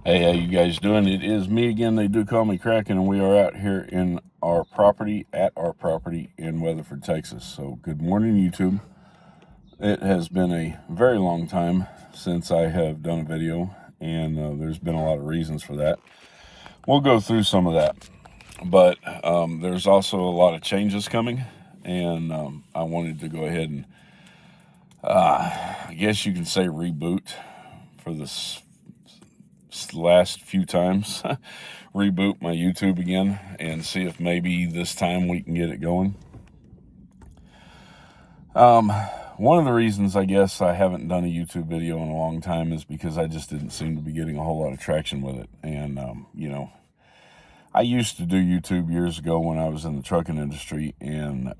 Hey, how you guys doing? It is me again. They do call me Kraken, and we are out here in our property, at our property in Weatherford, Texas. So good morning, YouTube. It has been a very long time since I have done a video, and there's been a lot of reasons for that. We'll go through some of that, but there's also a lot of changes coming, and I wanted to go ahead and, I guess you can say, reboot for this last few times. Reboot my YouTube again and see if maybe this time we can get it going. One of the reasons I guess I haven't done a YouTube video in a long time is because I just didn't seem to be getting a whole lot of traction with it. And, I used to do YouTube years ago when I was in the trucking industry, and,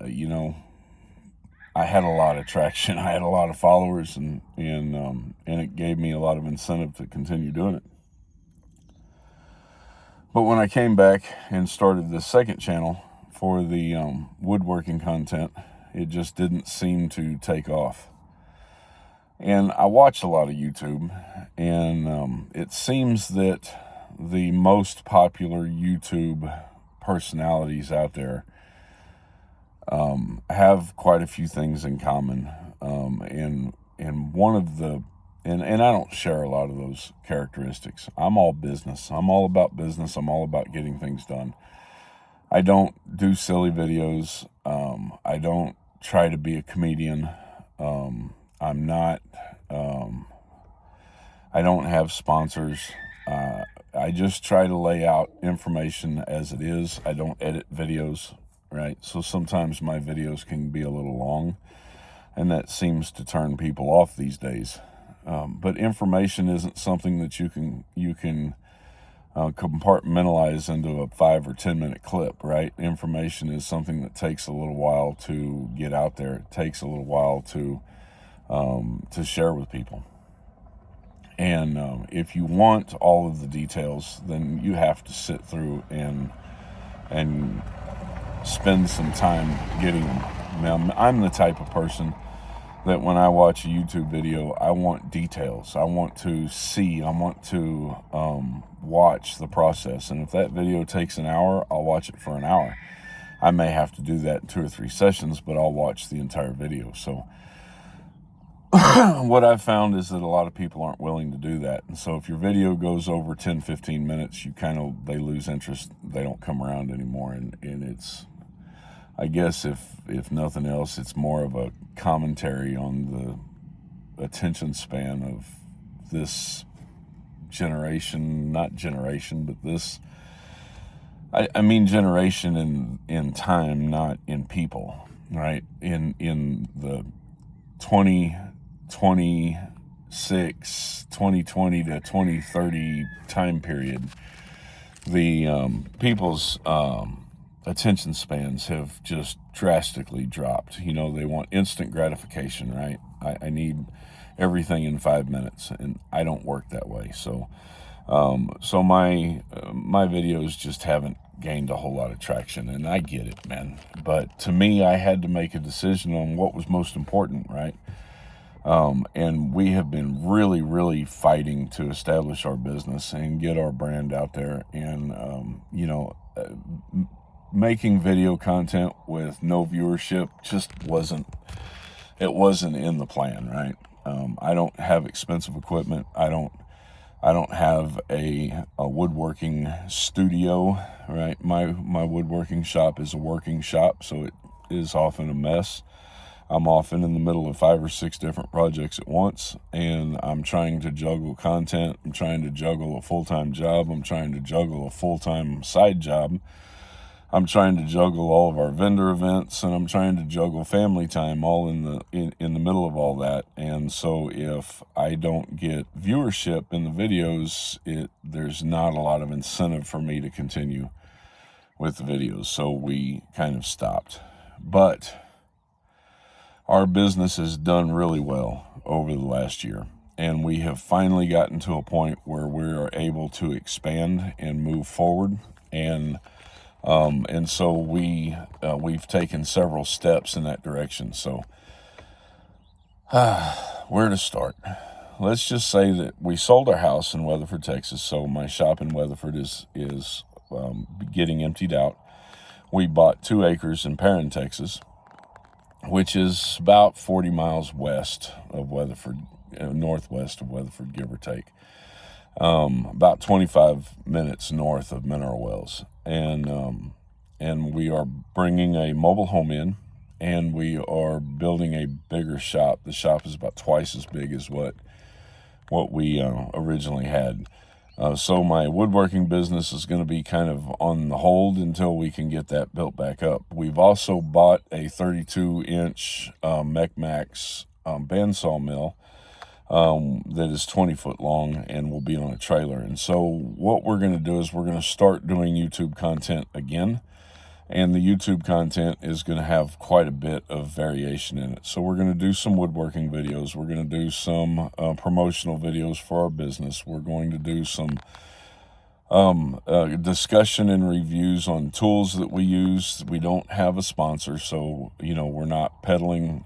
I had a lot of traction. I had a lot of followers, and it gave me a lot of incentive to continue doing it. But when I came back and started the second channel for the woodworking content, it just didn't seem to take off. And I watch a lot of YouTube, and it seems that the most popular YouTube personalities out there have quite a few things in common. And one of the and I don't share a lot of those characteristics. I'm all business. I'm all about business. I'm all about getting things done. I don't do silly videos. I don't try to be a comedian. I'm not. I don't have sponsors. I just try to lay out information as it is. I don't edit videos, right? So sometimes my videos can be a little long, and that seems to turn people off these days. But information isn't something that you can compartmentalize into a 5 or 10 minute clip, right? Information is something that takes a little while to get out there. It takes a little while to share with people. And if you want all of the details, then you have to sit through and spend some time getting them. Now, I'm the type of person that when I watch a YouTube video, I want details. I want to see, I want to watch the process. And if that video takes an hour, I'll watch it for an hour. I may have to do that in 2 or 3 sessions, but I'll watch the entire video. So what I've found is that a lot of people aren't willing to do that. And so if your video goes over 10, 15 minutes, they lose interest. They don't come around anymore. And it's, I guess if nothing else, it's more of a commentary on the attention span of this generation, not generation, but this, I mean generation in time, not in people, right? In the 2020 to 2030 time period, the people's attention spans have just drastically dropped. They want instant gratification, right? I need everything in 5 minutes, and I don't work that way. So my videos just haven't gained a whole lot of traction, and I get it, man. But to me, I had to make a decision on what was most important, right? And we have been really, really fighting to establish our business and get our brand out there, and making video content with no viewership just wasn't in the plan, right? I don't have expensive equipment. I don't have a woodworking studio, right? My woodworking shop is a working shop, so it is often a mess. I'm often in the middle of 5 or 6 different projects at once, and I'm trying to juggle content. I'm trying to juggle a full-time job. I'm trying to juggle a full-time side job. I'm trying to juggle all of our vendor events, and I'm trying to juggle family time, all in the middle of all that. And so if I don't get viewership in the videos, there's not a lot of incentive for me to continue with the videos. So we kind of stopped. But our business has done really well over the last year, and we have finally gotten to a point where we are able to expand and move forward. And so we've taken several steps in that direction. So where to start? let's just say that we sold our house in Weatherford, Texas. So my shop in Weatherford is getting emptied out. We bought 2 acres in Perrin, Texas, which is about 40 miles west of Weatherford, northwest of Weatherford, give or take. About 25 minutes north of Mineral Wells. And we are bringing a mobile home in, and we are building a bigger shop. The shop is about twice as big as what we originally had. So my woodworking business is going to be kind of on the hold until we can get that built back up. We've also bought a 32-inch Mech-Max bandsaw mill that is 20 foot long and will be on a trailer. And so what we're going to do is we're going to start doing YouTube content again. And the YouTube content is going to have quite a bit of variation in it. So we're going to do some woodworking videos. We're going to do some promotional videos for our business. We're going to do some discussion and reviews on tools that we use. We don't have a sponsor, so, we're not peddling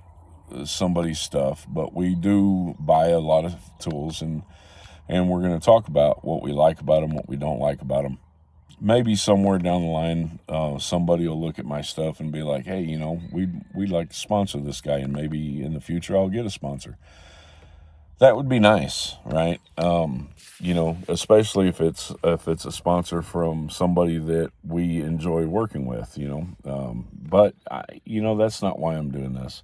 somebody's stuff, but we do buy a lot of tools, and we're going to talk about what we like about them, what we don't like about them. Maybe somewhere down the line, somebody will look at my stuff and be like, hey, we'd like to sponsor this guy, and maybe in the future I'll get a sponsor. That would be nice, right? Especially if it's a sponsor from somebody that we enjoy working with, but that's not why I'm doing this.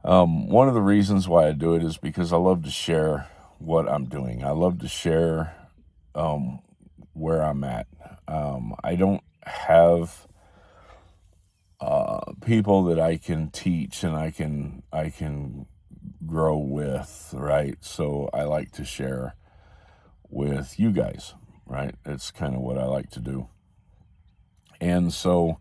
One of the reasons why I do it is because I love to share what I'm doing. I love to share where I'm at. I don't have people that I can teach and I can grow with, right? So I like to share with you guys, right? It's kind of what I like to do. And so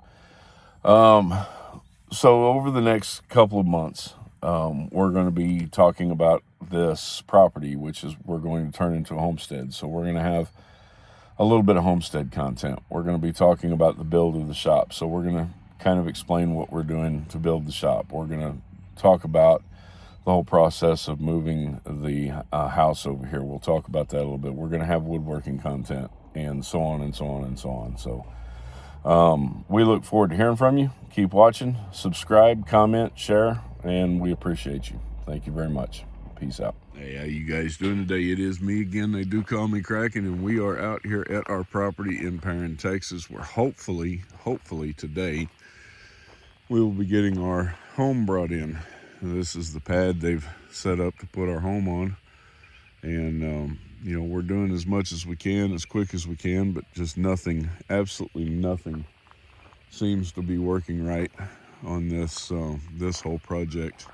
over the next couple of months, we're going to be talking about this property, which is we're going to turn into a homestead. So we're going to have a little bit of homestead content. We're going to be talking about the build of the shop. So we're going to kind of explain what we're doing to build the shop. We're going to talk about the whole process of moving the house over here. We'll talk about that a little bit. We're going to have woodworking content and so on and so on and so on. So we look forward to hearing from you. Keep watching, subscribe, comment, share, and we appreciate you. Thank you very much. Peace out. Hey, how you guys doing today? It is me again. They do call me Kraken, and we are out here at our property in Perrin, Texas, where hopefully today we will be getting our home brought in. This is the pad they've set up to put our home on, and we're doing as much as we can, as quick as we can, but just nothing, absolutely nothing seems to be working right on this whole project.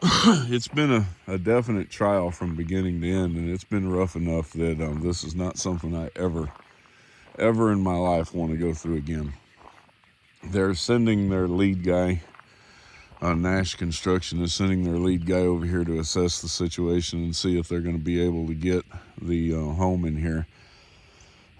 It's been a definite trial from beginning to end, and it's been rough enough that this is not something I ever in my life want to go through again. They're sending their lead guy, Nash Construction is sending their lead guy over here to assess the situation and see if they're going to be able to get the home in here.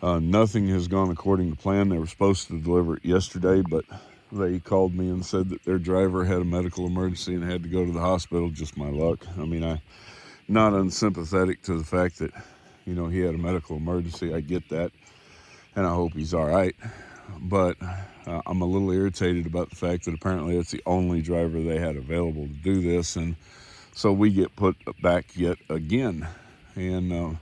Nothing has gone according to plan. They were supposed to deliver it yesterday, but they called me and said that their driver had a medical emergency and had to go to the hospital. Just my luck. I mean, I'm not unsympathetic to the fact that, he had a medical emergency. I get that, and I hope he's all right. But I'm a little irritated about the fact that apparently it's the only driver they had available to do this, and so we get put back yet again. And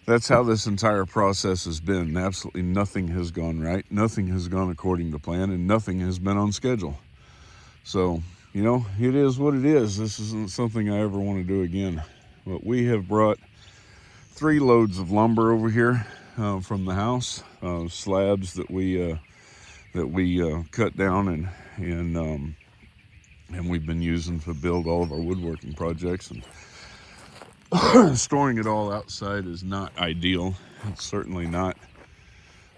that's how this entire process has been. Absolutely nothing has gone right. Nothing has gone according to plan, and nothing has been on schedule. So, it is what it is. This isn't something I ever want to do again. But we have brought 3 loads of lumber over here from the house, slabs that we cut down and we've been using to build all of our woodworking projects. And storing it all outside is not ideal. It's certainly not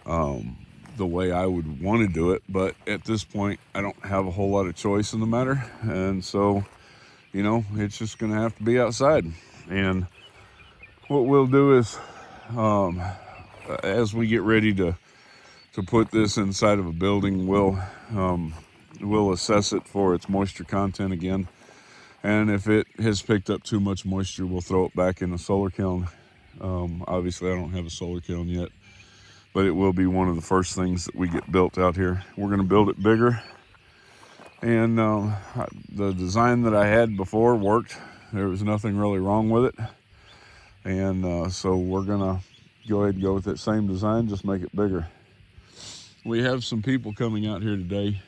the way I would want to do it, but at this point I don't have a whole lot of choice in the matter, and so it's just gonna have to be outside. And what we'll do is as we get ready to put this inside of a building, we'll assess it for its moisture content again. And if it has picked up too much moisture, we'll throw it back in the solar kiln. Obviously, I don't have a solar kiln yet, but it will be one of the first things that we get built out here. We're going to build it bigger. And the design that I had before worked. There was nothing really wrong with it. And so we're going to go ahead and go with that same design, just make it bigger. We have some people coming out here today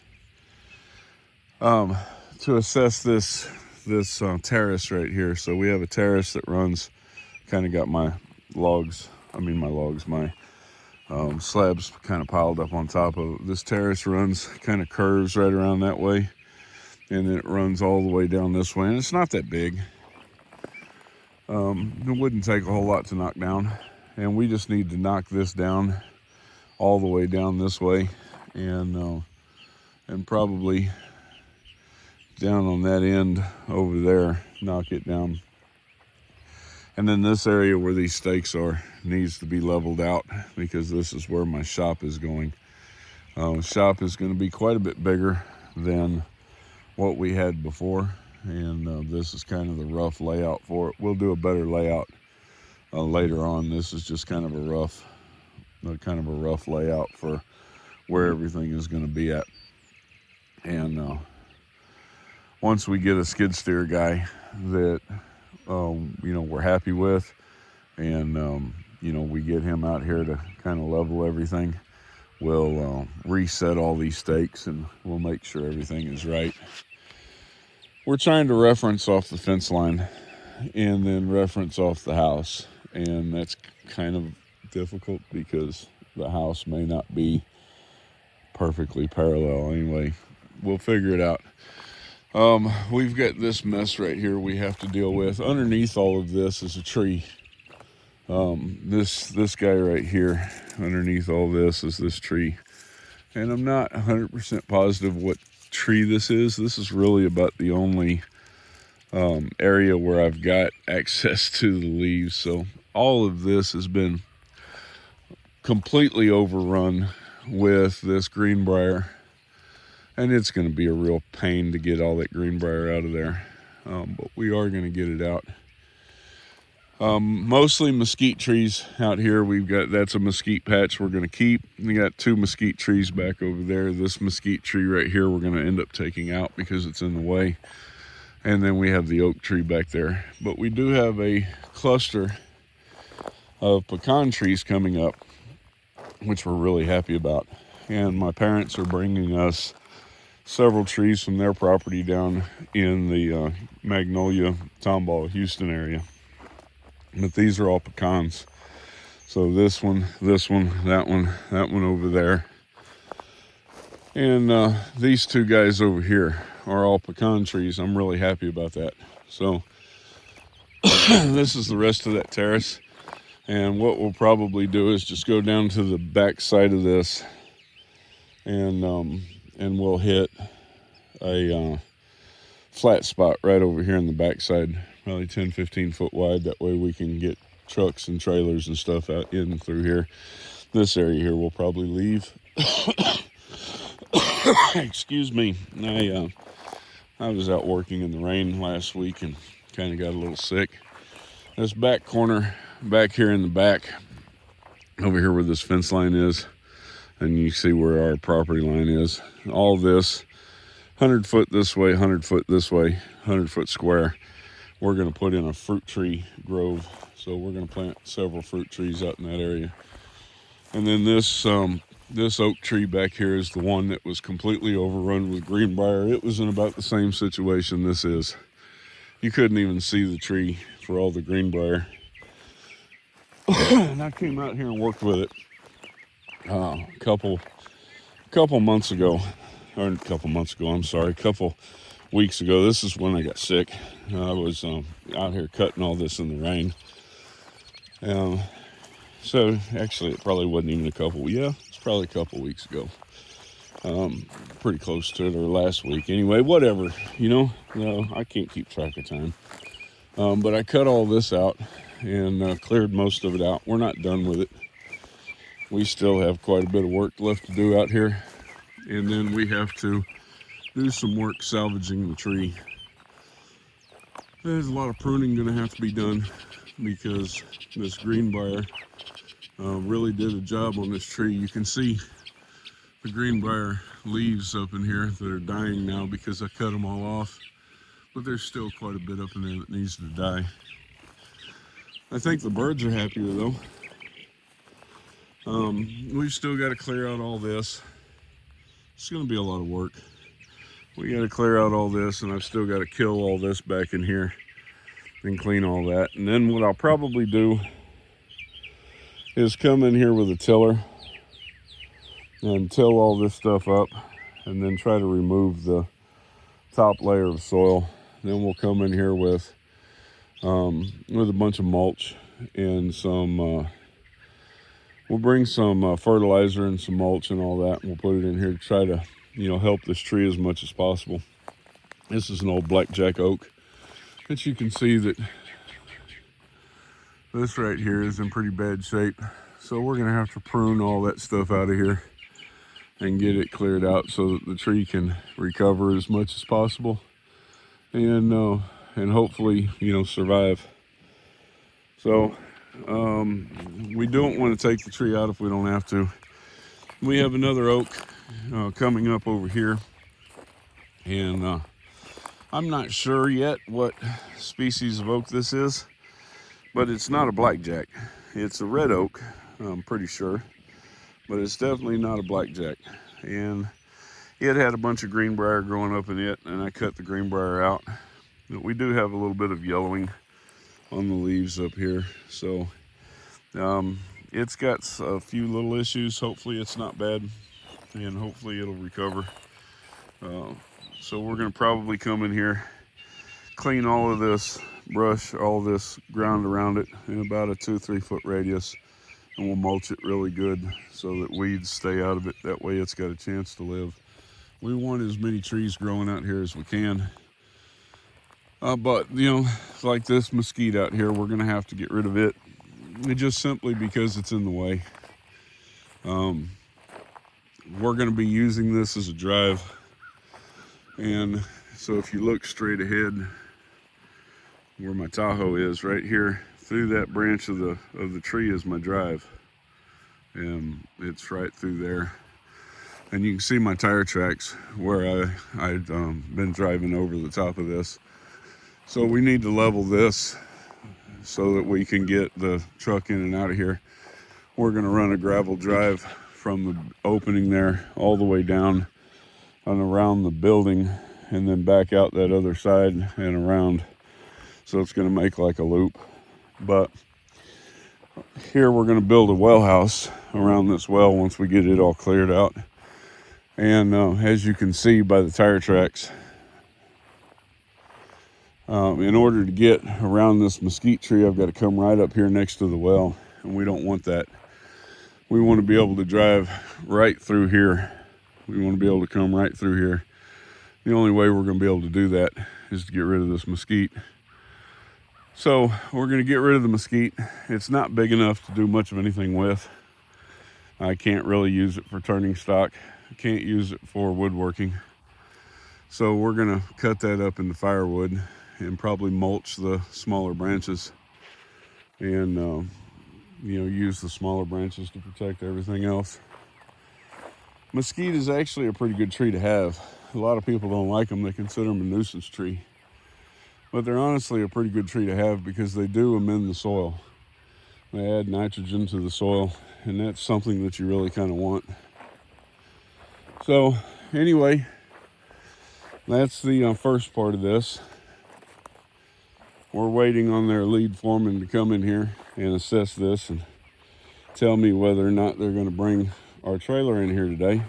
to assess this terrace right here. So we have a terrace that runs, kind of got my slabs kind of piled up on top of it. This terrace runs, kind of curves right around that way, and then it runs all the way down this way, and it's not that big. It wouldn't take a whole lot to knock down, and we just need to knock this down all the way down this way, and probably down on that end over there, knock it down. And then this area where these stakes are needs to be leveled out, because this is where my shop is going. Shop is going to be quite a bit bigger than what we had before, and this is kind of the rough layout for it. We'll do a better layout later on. This is just kind of a rough layout for where everything is going to be at. And once we get a skid steer guy that we're happy with, and we get him out here to kind of level everything, we'll reset all these stakes, and we'll make sure everything is right. We're trying to reference off the fence line and then reference off the house, and that's kind of difficult because the house may not be perfectly parallel. Anyway, we'll figure it out. We've got this mess right here we have to deal with. Underneath all of this is a tree. This guy right here, underneath all this is this tree. And I'm not 100% positive what tree this is. This is really about the only area where I've got access to the leaves. So all of this has been completely overrun with this greenbrier. And it's going to be a real pain to get all that greenbrier out of there. But we are going to get it out. Mostly mesquite trees out here. That's a mesquite patch we're going to keep. We got 2 mesquite trees back over there. This mesquite tree right here we're going to end up taking out because it's in the way. And then we have the oak tree back there. But we do have a cluster of pecan trees coming up, which we're really happy about. And my parents are bringing us several trees from their property down in the Magnolia, Tomball, Houston area. But these are all pecans. So this one, that one over there. And these 2 guys over here are all pecan trees. I'm really happy about that. So this is the rest of that terrace. And what we'll probably do is just go down to the back side of this, and we'll hit a flat spot right over here in the backside, probably 10-15 foot wide. That way we can get trucks and trailers and stuff out in through here. This area here we'll probably leave. Excuse me. I was out working in the rain last week and kind of got a little sick. This back corner back here in the back, over here where this fence line is, and you see where our property line is. All this 100 foot this way, 100 foot this way, 100 foot square. We're going to put in a fruit tree grove. So we're going to plant several fruit trees out in that area. And then this oak tree back here is the one that was completely overrun with greenbrier. It was in about the same situation this is. You couldn't even see the tree for all the greenbrier. And I came out here and worked with it a couple weeks ago. This is when I got sick. I was out here cutting all this in the rain. So actually it probably wasn't even it's probably a couple weeks ago. Pretty close to it, or last week. Anyway, whatever, I can't keep track of time. But I cut all this out and cleared most of it out. We're not done with it. We still have quite a bit of work left to do out here. And then we have to do some work salvaging the tree. There's a lot of pruning going to have to be done because this greenbrier really did a job on this tree. You can see the greenbrier leaves up in here that are dying now because I cut them all off, but there's still quite a bit up in there that needs to die. I think the birds are happier though. We've still got to clear out all this. It's going to be a lot of work. We got to clear out all this, and I've still got to kill all this back in here and clean all that. And then what I'll probably do is come in here with a tiller and till all this stuff up, and then try to remove the top layer of soil. Then we'll come in here with a bunch of mulch and some we'll bring some fertilizer and some mulch and all that, and we'll put it in here to try to, help this tree as much as possible. This is an old blackjack oak, but you can see that this right here is in pretty bad shape. So we're gonna have to prune all that stuff out of here and get it cleared out so that the tree can recover as much as possible and hopefully, survive. So we don't want to take the tree out if we don't have to. We have another oak coming up over here, and I'm not sure yet what species of oak this is, but it's not a blackjack. It's a red oak, I'm pretty sure, but it's definitely not a blackjack. And it had a bunch of greenbrier growing up in it, and I cut the greenbrier out. But we do have a little bit of yellowing on the leaves up here, so it's got a few little issues. Hopefully it's not bad, and hopefully it'll recover. So we're going to probably come in here, clean all of this brush, all this ground around it in about a 2-3 foot radius, and we'll mulch it really good so that weeds stay out of it. That way it's got a chance to live. We want as many trees growing out here as we can. But like this mesquite out here, we're gonna have to get rid of it, just simply because it's in the way. We're gonna be using this as a drive, and so if you look straight ahead where my Tahoe is, right here through that branch of the tree is my drive, and it's right through there. And you can see my tire tracks where I'd been driving over the top of this. So we need to level this so that we can get the truck in and out of here. We're going to run a gravel drive from the opening there all the way down and around the building, and then back out that other side and around. So it's going to make like a loop. But here we're going to build a well house around this well once we get it all cleared out. And as you can see by the tire tracks, in order to get around this mesquite tree, I've got to come right up here next to the well, and we don't want that. We want to be able to drive right through here. We want to be able to come right through here. The only way we're going to be able to do that is to get rid of this mesquite. So we're going to get rid of the mesquite. It's not big enough to do much of anything with. I can't really use it for turning stock. I can't use it for woodworking. So we're going to cut that up into firewood and probably mulch the smaller branches, and use the smaller branches to protect everything else. Mesquite is actually a pretty good tree to have. A lot of people don't like them. They consider them a nuisance tree, but they're honestly a pretty good tree to have because they do amend the soil. They add nitrogen to the soil, and that's something that you really kind of want. So anyway, that's the first part of this. We're waiting on their lead foreman to come in here and assess this and tell me whether or not they're going to bring our trailer in here today.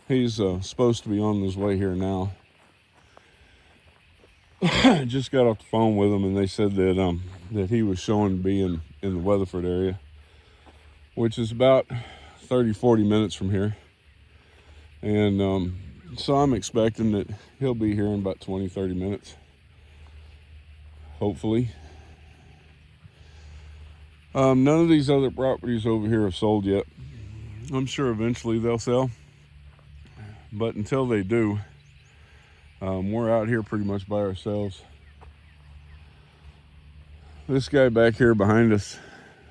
He's supposed to be on his way here now. Just got off the phone with him, and they said that he was showing being in the Weatherford area, which is about 30-40 minutes from here. And so I'm expecting that he'll be here in about 20-30 minutes, hopefully. None of these other properties over here have sold yet. I'm sure eventually they'll sell, but until they do, we're out here pretty much by ourselves. This guy back here behind us,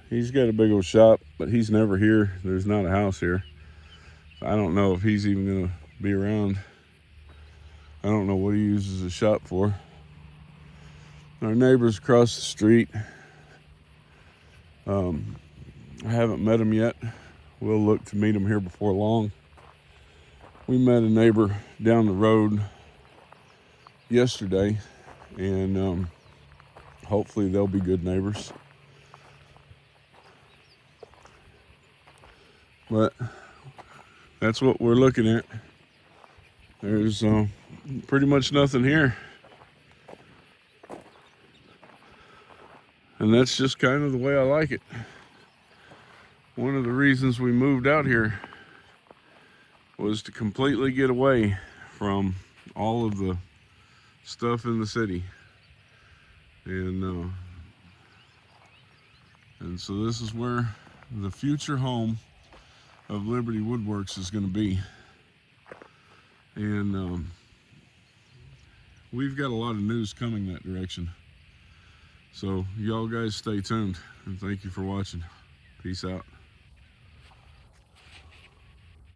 he's got a big old shop, but he's never here. There's not a house here. I don't know if he's even gonna be around. I don't know what he uses the shop for. Our neighbors across the street, I haven't met him yet. We'll look to meet him here before long. We met a neighbor down the road yesterday, and hopefully they'll be good neighbors. But that's what we're looking at. There's pretty much nothing here. And that's just kind of the way I like it. One of the reasons we moved out here was to completely get away from all of the stuff in the city. And so this is where the future home of Liberty Woodworks is going to be. And we've got a lot of news coming that direction. So y'all guys stay tuned, and thank you for watching. Peace out.